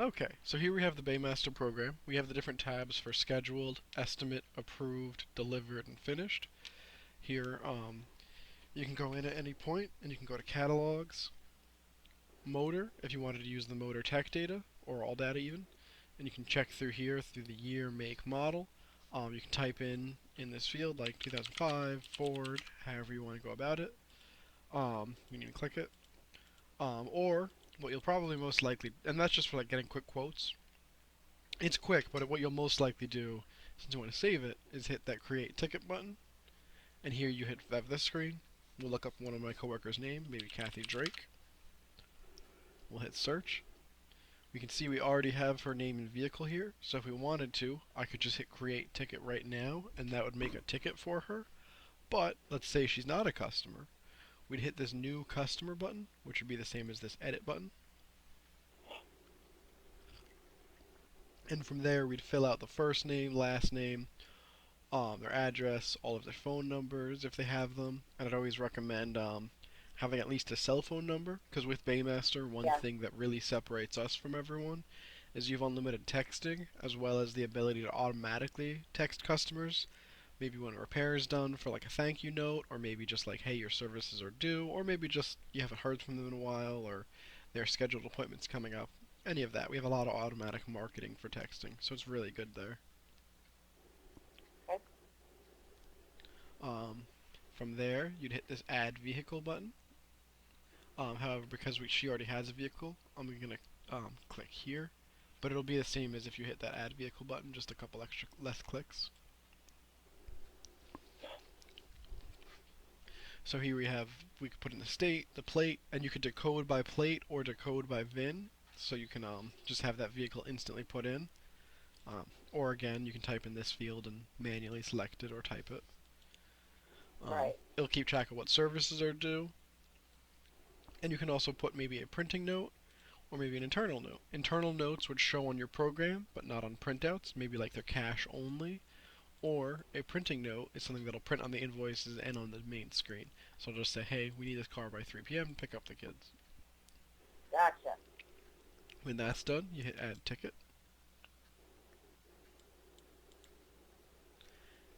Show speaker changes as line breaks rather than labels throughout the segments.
Okay, so here we have the Bay-masteR program. We have the different tabs for scheduled, estimate, approved, delivered, and finished. Here, you can go in at any point, and you can go to catalogs, motor, if you wanted to use the motor tech data, or all data even, and you can check through here through the year, make, model. You can type in this field like 2005, Ford, however you want to go about it. You need to click it. Or what you'll probably most likely, and that's just for like getting quick quotes. It's quick, but what you'll most likely do, since you want to save it, is hit that create ticket button, and here you hit this screen. We'll look up one of my coworkers' name, maybe Kathy Drake. We'll hit search. We can see we already have her name and vehicle here, so if we wanted to, I could just hit create ticket right now, and that would make a ticket for her. But let's say she's not a customer. We'd hit this new customer button, which would be the same as this edit button. And from there, we'd fill out the first name, last name, their address, all of their phone numbers if they have them. And I'd always recommend having at least a cell phone number, because with Bay-masteR, one
Yeah.
thing that really separates us from everyone is you have unlimited texting, as well as the ability to automatically text customers. Maybe when a repair is done for like a thank you note, or maybe just like, hey, your services are due, or maybe just you haven't heard from them in a while, or their scheduled appointments coming up. Any of that. We have a lot of automatic marketing for texting, so it's really good there.
Okay.
Um, from there, you'd hit this add vehicle button. However, because she already has a vehicle, I'm going to click here. But it'll be the same as if you hit that add vehicle button, just a couple extra less clicks. So here we could put in the state, the plate, and you could decode by plate or decode by VIN. So you can just have that vehicle instantly put in. Or again, you can type in this field and manually select it or type it.
Right.
It'll keep track of what services are due. And you can also put maybe a printing note or maybe an internal note. Internal notes would show on your program, but not on printouts, maybe like they're cash only. Or a printing note is something that'll print on the invoices and on the main screen. So I'll just say, hey, we need this car by 3 p.m. to pick up the kids.
Gotcha.
When that's done, you hit add ticket.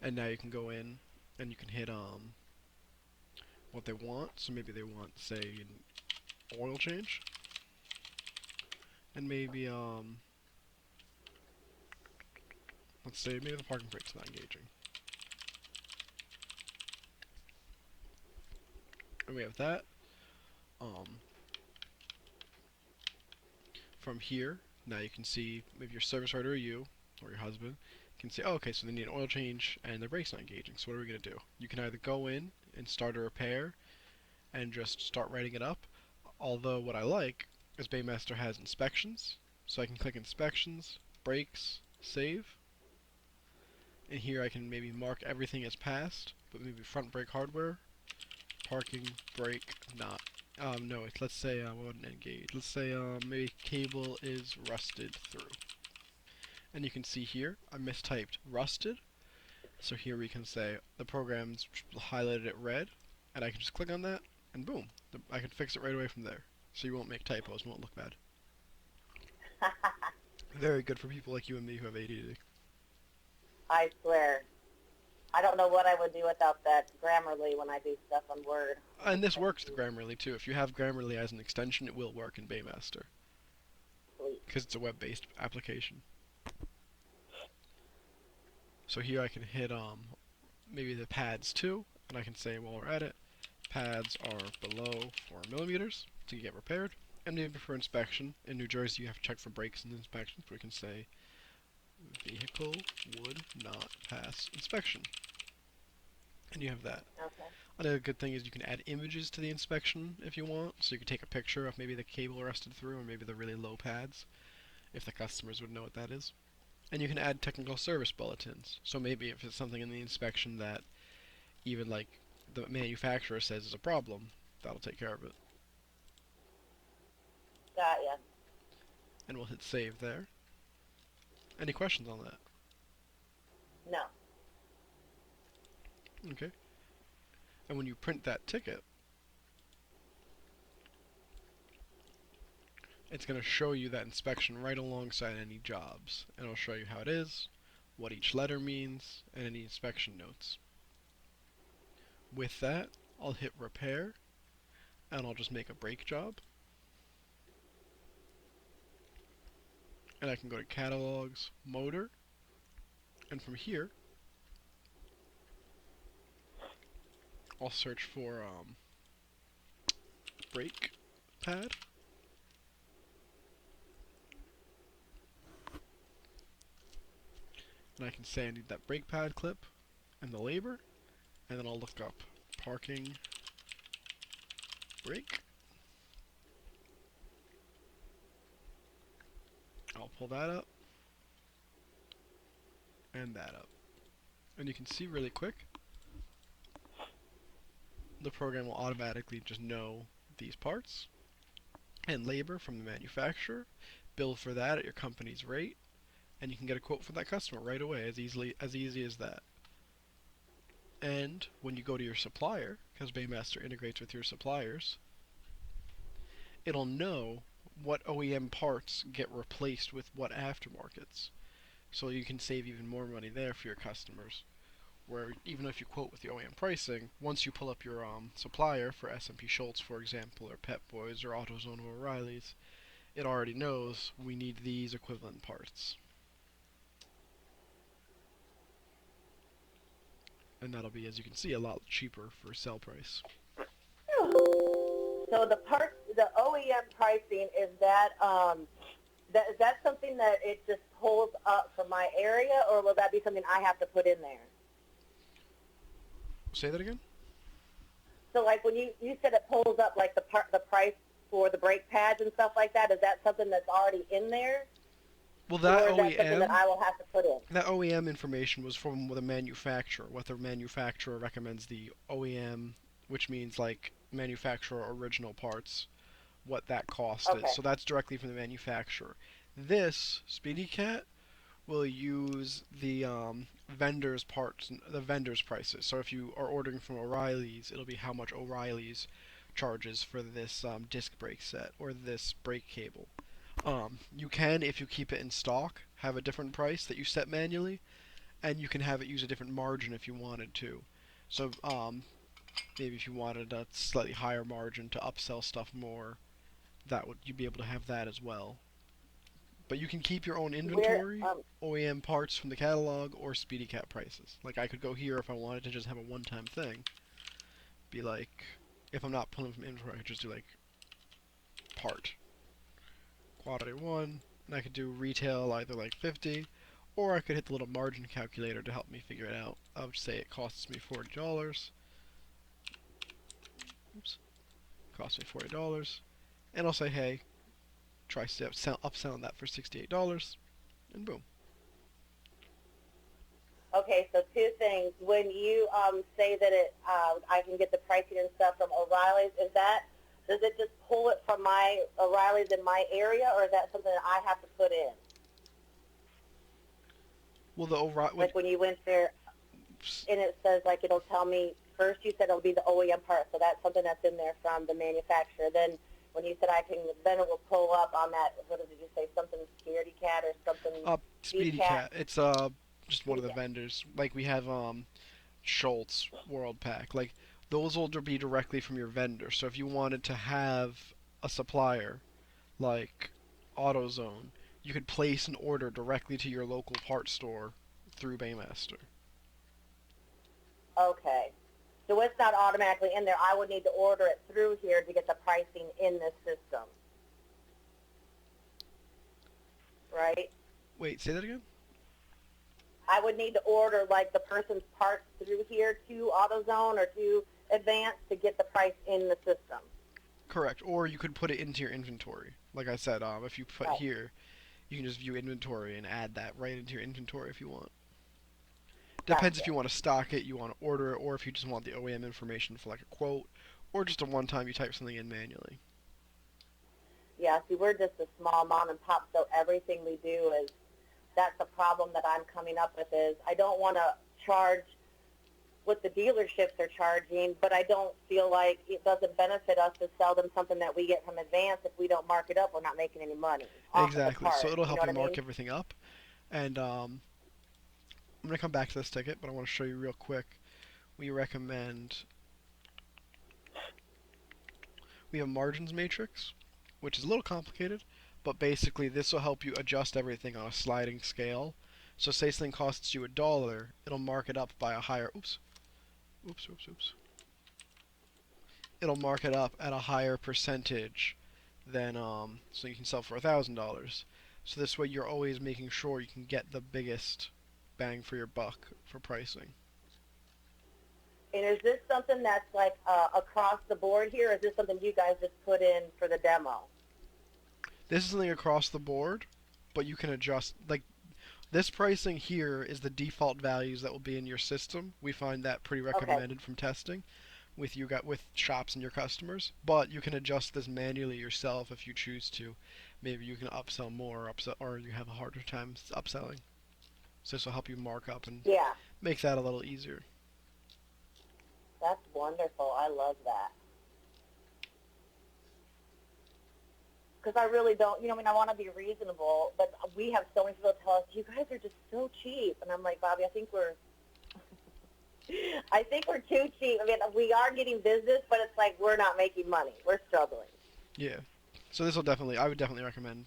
And now you can go in and you can hit what they want. So maybe they want, say, an oil change. And maybe let's say maybe the parking brake's not engaging. And we have that. Um, from here, now you can see maybe your service writer or you or your husband can say, oh, okay, so they need an oil change and their brake's not engaging. So what are we going to do? You can either go in and start a repair and just start writing it up. Although what I like is Bay-masteR has inspections. So I can click inspections, brakes, save. And here I can maybe mark everything as passed, but maybe front brake hardware, parking brake not. No, let's say what would engage? Let's say maybe cable is rusted through. And you can see here I mistyped rusted. So here we can say the program's highlighted it red, and I can just click on that, and boom, I can fix it right away from there. So you won't make typos, won't look bad. Very good for people like you and me who have ADD.
I swear. I don't know what I would do without that Grammarly when I do stuff on Word. I'm
And
just
this
so
works with
confused.
Grammarly too. If you have Grammarly as an extension, it will work in Bay-masteR
Sweet.
because it's a web-based application. So here I can hit maybe the pads too, and I can say while we're at it, pads are below 4 millimeters to get repaired. And maybe for inspection, in New Jersey you have to check for brakes and inspections. We can say vehicle would not pass inspection, and you have that.
Okay.
Another good thing is you can add images to the inspection if you want, so you can take a picture of maybe the cable rusted through or maybe the really low pads, if the customers would know what that is. And you can add technical service bulletins. So maybe if it's something in the inspection that even like the manufacturer says is a problem, that'll take care of it.
Got ya.
And we'll hit save there. Any questions on that?
No.
Okay. And when you print that ticket, it's going to show you that inspection right alongside any jobs. And it'll show you how it is, what each letter means, and any inspection notes. With that, I'll hit repair, and I'll just make a brake job. And I can go to catalogs, motor, and from here, I'll search for brake pad. And I can say I need that brake pad clip and the labor, and then I'll look up parking brake. I'll pull that up and that up. And you can see really quick, the program will automatically just know these parts and labor from the manufacturer, bill for that at your company's rate, and you can get a quote from that customer right away, as easy as that. And when you go to your supplier, because Bay-masteR integrates with your suppliers, it'll know what OEM parts get replaced with what aftermarkets. So you can save even more money there for your customers. Where even if you quote with the OEM pricing, once you pull up your supplier for S&P Schultz, for example, or Pep Boys, or AutoZone, or O'Reilly's, it already knows we need these equivalent parts. And that'll be, as you can see, a lot cheaper for sell price.
So the OEM pricing, is that is that something that it just pulls up from my area, or will that be something I have to put in there?
Say that again?
So like when you said it pulls up like the price for the brake pads and stuff like that, is that something that's already in there?
Well, that
or is that something that I will have to put in?
That OEM information was from the manufacturer, what the manufacturer recommends the OEM, which means like manufacturer original parts, what that cost
Okay.
is. So that's directly from the manufacturer. This SpeedyCat will use the vendor's parts, the vendor's prices. So if you are ordering from O'Reilly's, it'll be how much O'Reilly's charges for this disc brake set or this brake cable. You can, if you keep it in stock, have a different price that you set manually, and you can have it use a different margin if you wanted to. So maybe if you wanted a slightly higher margin to upsell stuff more, you'd be able to have that as well. But you can keep your own inventory, OEM parts from the catalog, or SpeedyCat prices. Like I could go here if I wanted to just have a one-time thing. Be like, if I'm not pulling from inventory, I could just do like part. Quantity 1, and I could do retail either like 50, or I could hit the little margin calculator to help me figure it out. I would say it costs me $40. Oops. Costs me $40. And I'll say, hey, try upselling that for $68, and boom.
Okay, so two things. When you say that I can get the pricing and stuff from O'Reilly's, does it just pull it from my O'Reilly's in my area, or is that something that I have to put in?
Well, the O'Reilly,
like when you went there, and it says like it'll tell me first. You said it'll be the OEM part, so that's something that's in there from the manufacturer. Then when you said then it will pull up on that. What did you say? Something SpeedyCat or something?
SpeedyCat. It's just one of the vendors. Like we have Schultz Worldpac. Like those will be directly from your vendor. So if you wanted to have a supplier like AutoZone, you could place an order directly to your local parts store through Bay-masteR.
Okay. So it's not automatically in there. I would need to order it through here to get the pricing in this system. Right?
Wait, say that again?
I would need to order like the person's parts through here to AutoZone or to Advance to get the price in the system.
Correct. Or you could put it into your inventory. Like I said, if you put here, you can just view inventory and add that right into your inventory if you want. Depends if you want to stock it, you want to order it, or if you just want the OEM information for like a quote, or just a one-time you type something in manually.
Yeah, see, we're just a small mom and pop, so everything we do that's the problem that I'm coming up with is I don't want to charge what the dealerships are charging, but I don't feel like it doesn't benefit us to sell them something that we get from Advance. If we don't mark it up, we're not making any money off of the
Exactly. So
part.
it'll
You know
help
what
you
I
mark
mean?
everything up. And I'm going to come back to this ticket, but I want to show you real quick. We recommend we have margins matrix, which is a little complicated, but basically this will help you adjust everything on a sliding scale. So say something costs you $1, it'll mark it up by a higher oops. It'll mark it up at a higher percentage than so you can sell for $1,000. So this way you're always making sure you can get the biggest bang for your buck for pricing.
And is this something that's like across the board here, or is this something you guys just put in for the demo?
This is something across the board, but you can adjust like this pricing here is the default values that will be in your system. We find that pretty
Okay.
recommended from testing with with shops and your customers. But you can adjust this manually yourself if you choose to. Maybe you can upsell more, or you have a harder time upselling. So this will help you mark up and
Yeah,
make that a little easier.
that's wonderful. I love that. Because I really don't, I mean, I want to be reasonable, but we have so many people tell us, you guys are just so cheap. And I'm like, Bobby, I think we're too cheap. I mean, we are getting business, but it's like we're not making money. We're struggling.
Yeah. So this will I would definitely recommend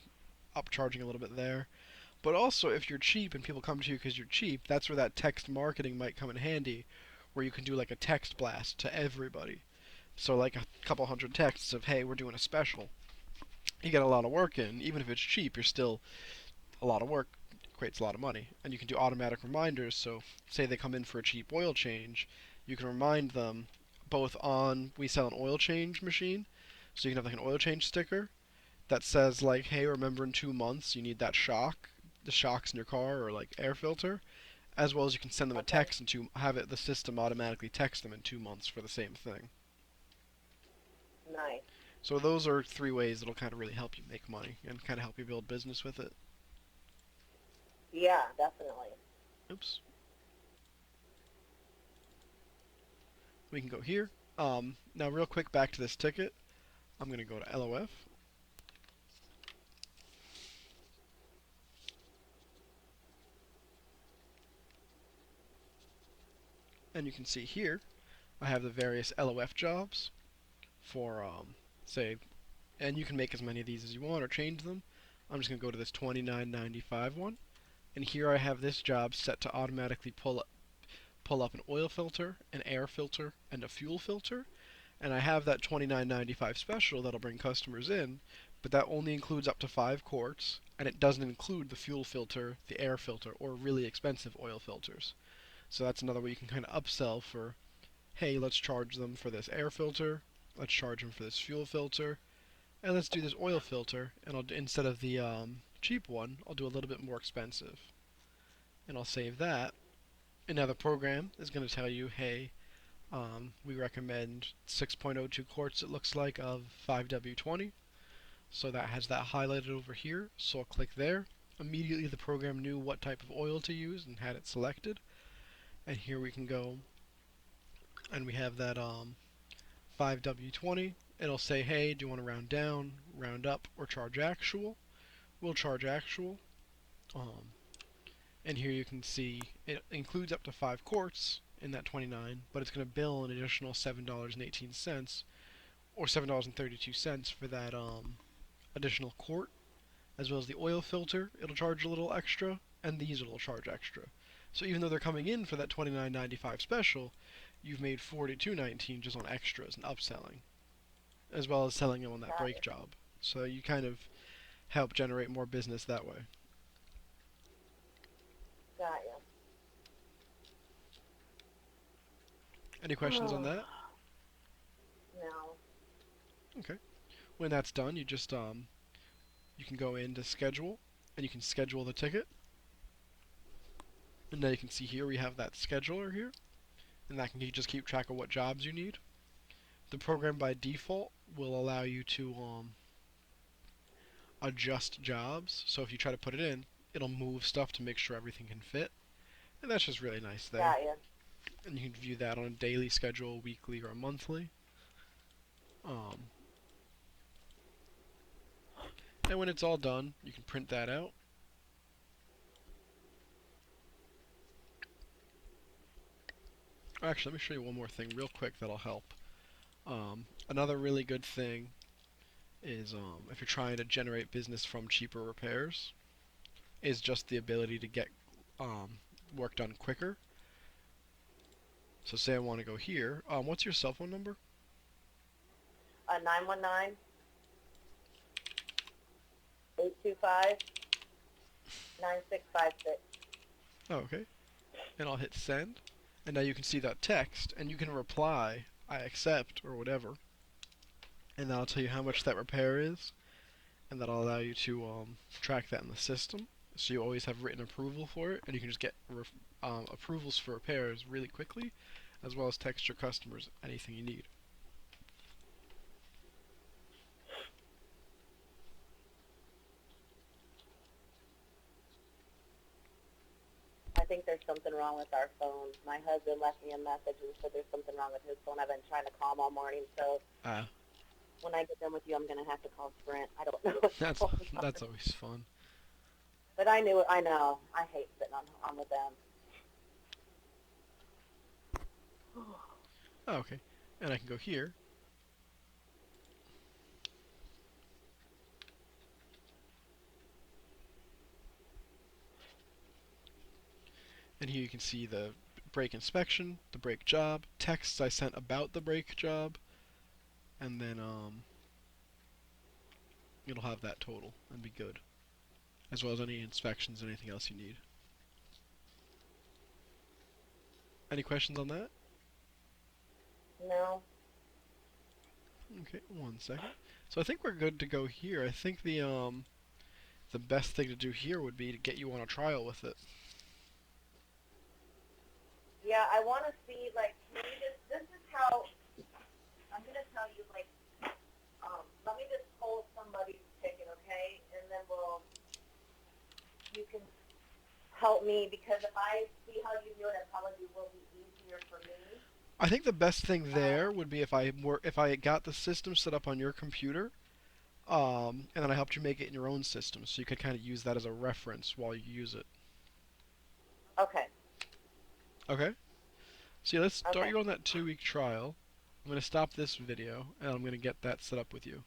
upcharging a little bit there. But also, if you're cheap and people come to you because you're cheap, that's where that text marketing might come in handy, where you can do like a text blast to everybody. So like a couple hundred texts of, hey, we're doing a special. You get a lot of work in. Even if it's cheap, you're still a lot of work creates a lot of money. And you can do automatic reminders. So say they come in for a cheap oil change, you can remind them both on we sell an oil change machine, so you can have like an oil change sticker that says like, hey, remember in 2 months you need that the shocks in your car or like air filter, as well as you can send them a
Okay.
text and to have it the system automatically text them in 2 months for the same thing.
Nice.
So those are three ways that'll kind of really help you make money and kind of help you build business with it.
Yeah, definitely.
Oops. We can go here. Now real quick back to this ticket. I'm gonna go to LOF, and you can see here I have the various LOF jobs for say, and you can make as many of these as you want or change them. I'm just gonna go to this 29.95 one, and here I have this job set to automatically pull up an oil filter, an air filter, and a fuel filter. And I have that 29.95 special that'll bring customers in, but that only includes up to 5 quarts, and it doesn't include the fuel filter, the air filter, or really expensive oil filters. So that's another way you can kind of upsell for, hey, let's charge them for this air filter, let's charge them for this fuel filter, and let's do this oil filter, and instead of the cheap one, I'll do a little bit more expensive, and I'll save that. And now the program is going to tell you, hey, we recommend 6.02 quarts, it looks like, of 5W20. So that has that highlighted over here. So I'll click there. Immediately the program knew what type of oil to use and had it selected. And here we can go and we have that 5W20. It'll say, hey, do you want to round down, round up, or charge actual? We'll charge actual. Um, and here you can see it includes up to 5 quarts in that 29, but it's going to bill an additional $7.18 or $7.32 for that additional quart, as well as the oil filter. It'll charge a little extra, and these will charge extra. So even though they're coming in for that $29.95 special, you've made $42.19 just on extras and upselling, as well as selling them on that
Got
brake
you.
job. So you kind of help generate more business that way.
Got you.
Any questions on that?
No.
Okay. When that's done, you can go into schedule, and you can schedule the ticket. And now you can see here we have that scheduler here, and that can just keep track of what jobs you need. The program by default will allow you to adjust jobs. So if you try to put it in, it'll move stuff to make sure everything can fit. And that's just really nice there.
Got you.
and you can view that on a daily schedule, weekly, or monthly. Um, and when it's all done, you can print that out. Actually, let me show you one more thing real quick that'll help. Another really good thing is if you're trying to generate business from cheaper repairs, is just the ability to get um, work done quicker. So say I want to go here. What's your cell phone number?
919-825-9656.
Oh, okay. And I'll hit send. And now you can see that text, and you can reply, I accept, or whatever. And that'll tell you how much that repair is, and that'll allow you to track that in the system. So you always have written approval for it, and you can just get approvals for repairs really quickly, as well as text your customers anything you need.
I think there's something wrong with our phone. My husband left me a message and said there's something wrong with his phone. I've been trying to call him all morning, so
Ah,
when I get done with you, I'm going to have to call Sprint. I don't know what's
that's
going on.
that's always fun.
But I knew it. I know. I hate sitting on with them.
Oh, okay. And I can go here, and here you can see the brake inspection, the brake job, texts I sent about the brake job, and then it'll have that total and be good, as well as any inspections, anything else you need. Any questions on that?
No.
Okay, one second. So I think we're good to go here. I think the best thing to do here would be to get you on a trial with it.
Yeah, I want to see, like, can you just, this is how, I'm going to tell you, like, let me just pull somebody's ticket, okay? And then you can help me, because if I see how you do it, it probably will be easier for me.
I think the best thing there
Um,
would be if I got the system set up on your computer, and then I helped you make it in your own system, so you could kind of use that as a reference while you use it.
okay,
Okay. So yeah, let's start
okay.
you on that 2-week trial. I'm gonna stop this video, and I'm gonna get that set up with you.